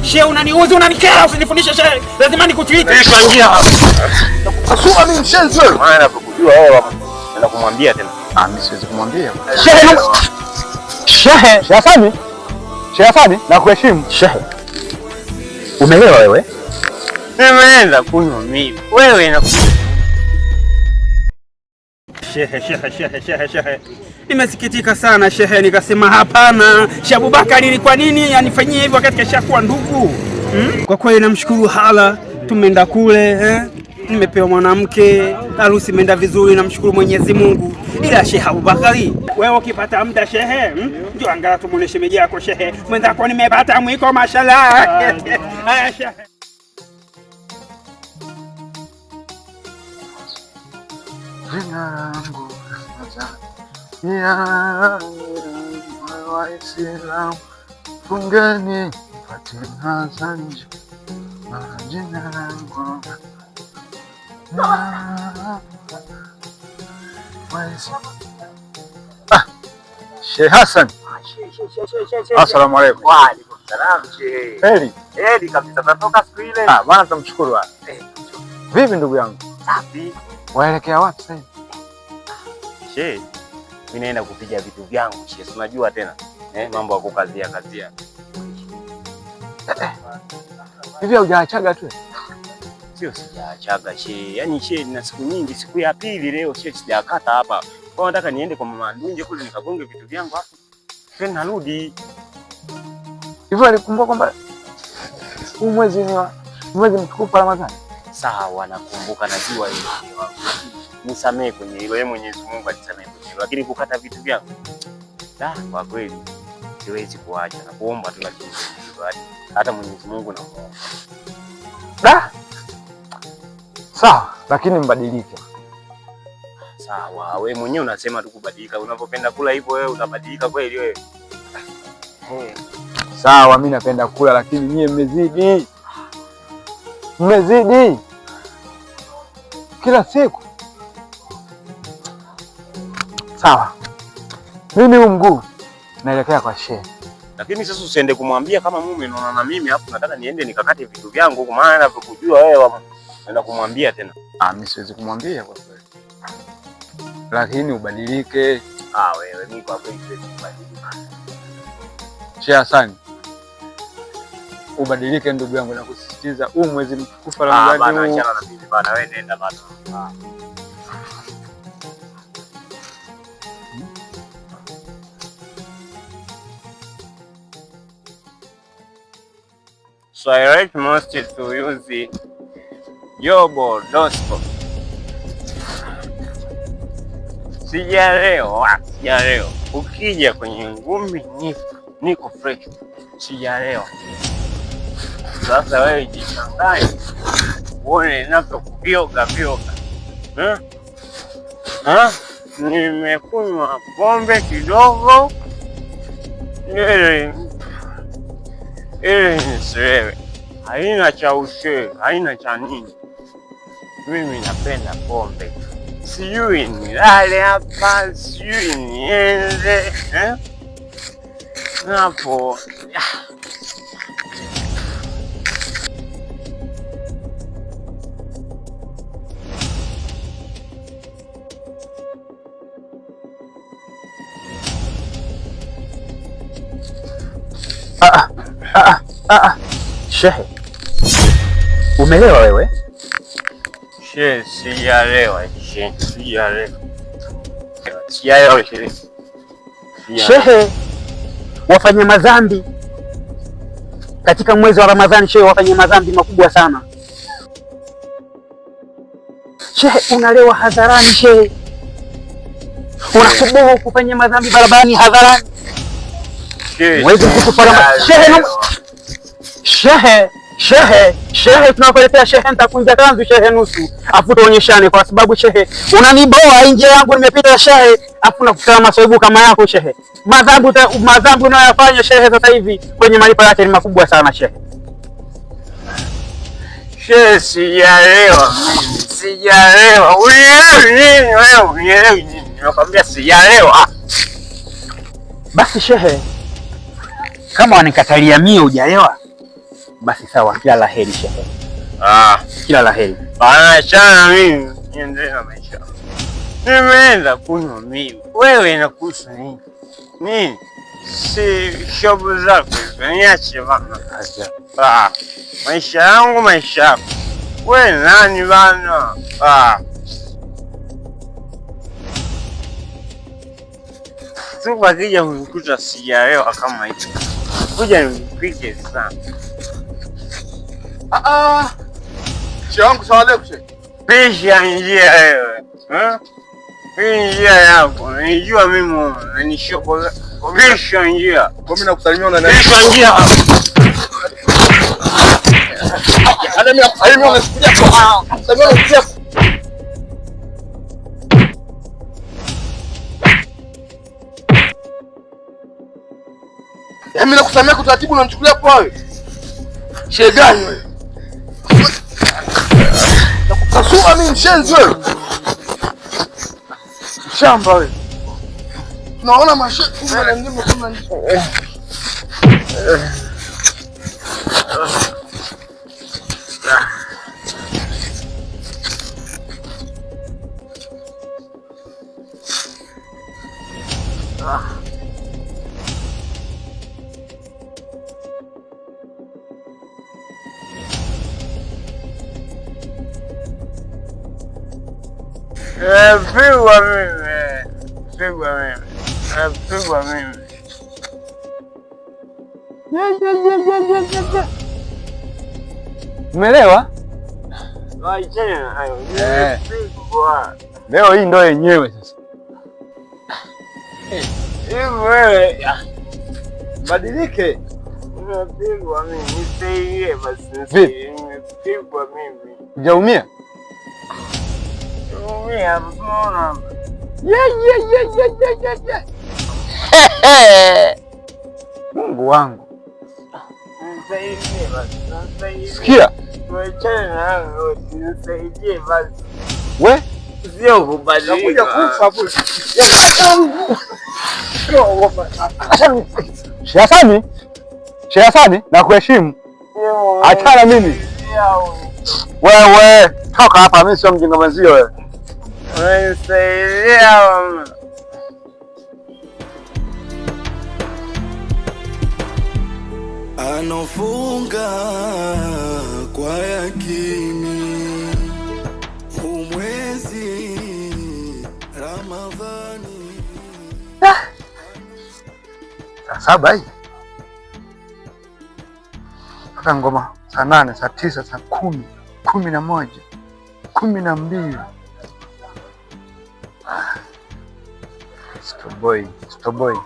Shehe unaniuzi, unanikera, usinifundishe shehe. Lazima nikutuite. Kwa njia. Asua mimi mshenzi wewe. Maana kukujua wewe naenda kumwambia tena. Mimi siwezi kumwambia. Shehe Hasani. Shehe Hasani, nakuheshimu. Shehe. Umeelewa wewe? Nimeenda kunywa mimi. Wewe na Shehe. Nimesikitika sana shehe, nikasema hapana. Shehe Abubakari ni kwa nini anifanyie hivyo wakati kashakuwa ndugu? Kwa kweli namshukuru hala, tumeenda kule nimepewa mwanamke, harusi imeenda vizuri, namshukuru Mwenyezi Mungu. Ila Shehe Abubakari, wewe ukipata muda shehe, ndio angalau tumuone shemeji yako shehe. Mwenzako nimepata mwiko mashallah. Haya shehe. Jina langu ya Waislamu, fungeni Fatiha zanje, jina langu Sheikh Hassan. Assalamu alaykum. Wa alaykum salaam shehe. Heri kabisa, natoka siku ile. Bwana tumshukuru bwana. Vipi ndugu yangu? Safi. Waelekea wapi sasa? Shehe, mimi naenda kupiga vitu vyangu shehe. Unajua tena mambo ya kukazia. Hivi hujaachaga tu? Sio sijaachaga shehe. Yaani shehe na siku nyingi, siku ya pili leo shehe sijakata hapa. Kwa nataka niende kwa mama Ndunje kule nikagonge vitu vyangu hapo. Tena narudi. Hivyo alikumbuka kwamba huu mwezi ni mwezi mtukufu Ramadhani. Sawa, nakumbuka, najua hiyo. Nisamee kwenye hilo, yeye Mwenyezi Mungu anisamee kwenye hilo. Lakini kukata vitu vyangu, kwa kweli siwezi kuacha. Na kuomba tu lakini hata Mwenyezi Mungu namuomba. Sawa, lakini mbadilike. Sawa, wewe mwenyewe unasema tu kubadilika. Unapopenda kula hivyo wewe utabadilika kweli wewe? Sawa, mimi napenda kula lakini nyie mmezidi. Mmezidi. Kila siku. Sawa. Mimi huu mguu naelekea kwa shehe. Lakini sasa usiende kumwambia kama mume unaona na mimi hapo nataka niende nikakate vitu vyangu kwa maana ninapokujua wewe naenda kumwambia tena. Mimi siwezi kumwambia kwa kweli. Lakini ubadilike. Wewe mimi kwa kweli siwezi kubadilika. Sheikh Hassan, ubadilike ndugu yangu, na kusisitiza huu mwezi mtukufu Ramadhani. Bana achana na mimi bana, wewe nenda bana. So I like most to use Yobo Dosco. Sijaelewa. Ukija kwenye ngumi niko fresh. Sijaelewa. Sasa wewe jishangae. Uone ninapokuvyoga. Nimekunywa pombe kidogo. Nisiwewe. Haina cha ushe, haina cha nini. Mimi napenda pombe. Sijui nilale hapa, sijui niende. Hapo. Shehe. Umeelewa wewe? Shehe, sijaelewa. Shehe, wafanya madhambi katika mwezi wa Ramadhani, shehe, wafanya madhambi makubwa sana. Shehe, unalewa hadharani shehe. Unasubuhu kufanya madhambi barabarani hadharani. Mwezi mtukufu Ramadhani. Shehe, tunakuletea shehe, nitakunja kanzu shehe nusu, afu tuonyeshane kwa sababu shehe, unaniboa nje yangu nimepita shehe, afu nakutana masaibu kama yako shehe. Madhambi unayofanya shehe sasa hivi kwenye malipo yake ni makubwa sana shehe. Shehe, sijaelewa. Unielewi nini? Nimekwambia sijaelewa. Basi shehe, kama wanikatalia mie hujaelewa, Basi sawa, kila la heri shehe. Kila la heri. Achana mimi, niendelee na maisha. Nimeenda kunywa mimi. Wewe inakuhusu nini? Nini? Si shobo zako hizo, niache bana. Maisha yangu, maisha yako. Wewe nani bana? Siku akija kunikuta sijaelewa kama hicho. Kuja nipige sana. Shehe wangu sawa leo shehe. Pisha njia wewe. Hii njia yako. Unijua mimi unanishobo. Pisha njia. Kwa mimi nakusalimia unaniambia. Pisha njia. Ana mimi nakusalimia unasikia kwa. Sababu unasikia. Mimi nakusamia kwa taratibu unanichukulia poa wewe. Shehe gani wewe? Nakupasua mimi mshenzi wewe. Shamba wewe. Tunaona mashehe kumbe na ndimo kama Pigwa mimi. Pigwa mimi. Pigwa mimi. Umeelewa? Wachana hayo. Pigwa. Leo hii ndo yenyewe sasa. Hivi wewe badilike. unapigwa mimi. Nisaidie basi. Nimepigwa mimi. Hujaumia? Umia mbona? Mungu wangu. Nisaidie basi. Nisaidie. Sikia. Wachana hayo. Nisaidie basi. We? Sio kubadilika. Nakuja kufa hapo. Shehe Hasani na kuheshimu. Achana mimi. Wewe toka hapa, mimi sio mjinga mwenzio wewe. Unanisaidia mama. Anofunga kwa yakini umwezi Ramadhani. Saa 7 hii mpaka ngoma saa 8, saa 9, saa 10, 11, 12. Stoboy.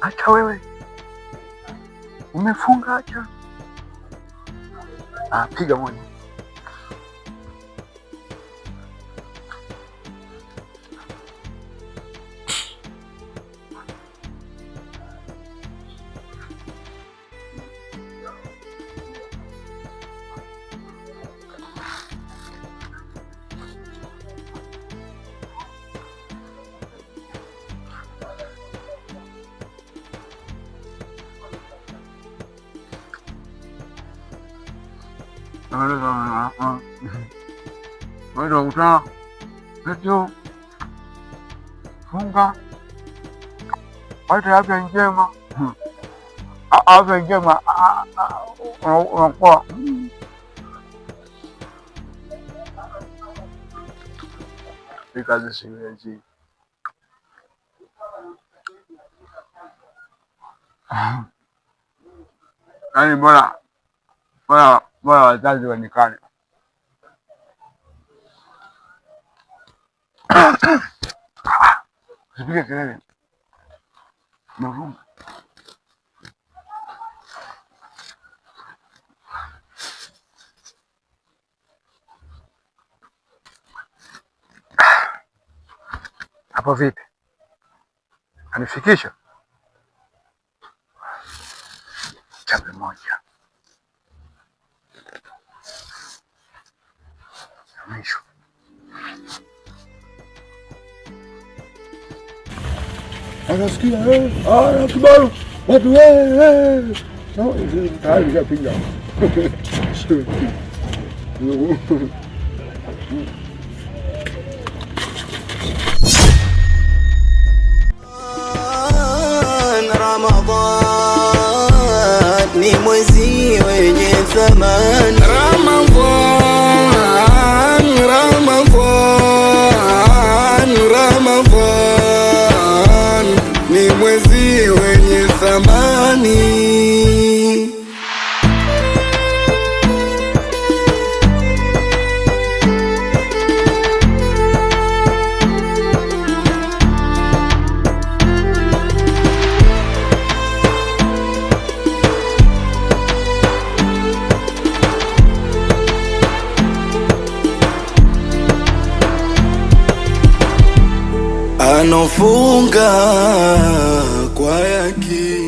Acha wewe. Umefunga acha. Piga moja. Wewe ndio funga pata afya njema. Afya njema unakuwa kazi siwezi. Yaani bora wazazi wanikane. Usipige kelele. Nafunga. Hapo vipi? Anifikisha? Chape moja. Mwisho. Anasikia kibaru. Watu no, tayari kapiga. Ramadhan ni mwezi wenye thamani. Ramadhan ni mwezi wenye thamani. Anofunga kwa yakini.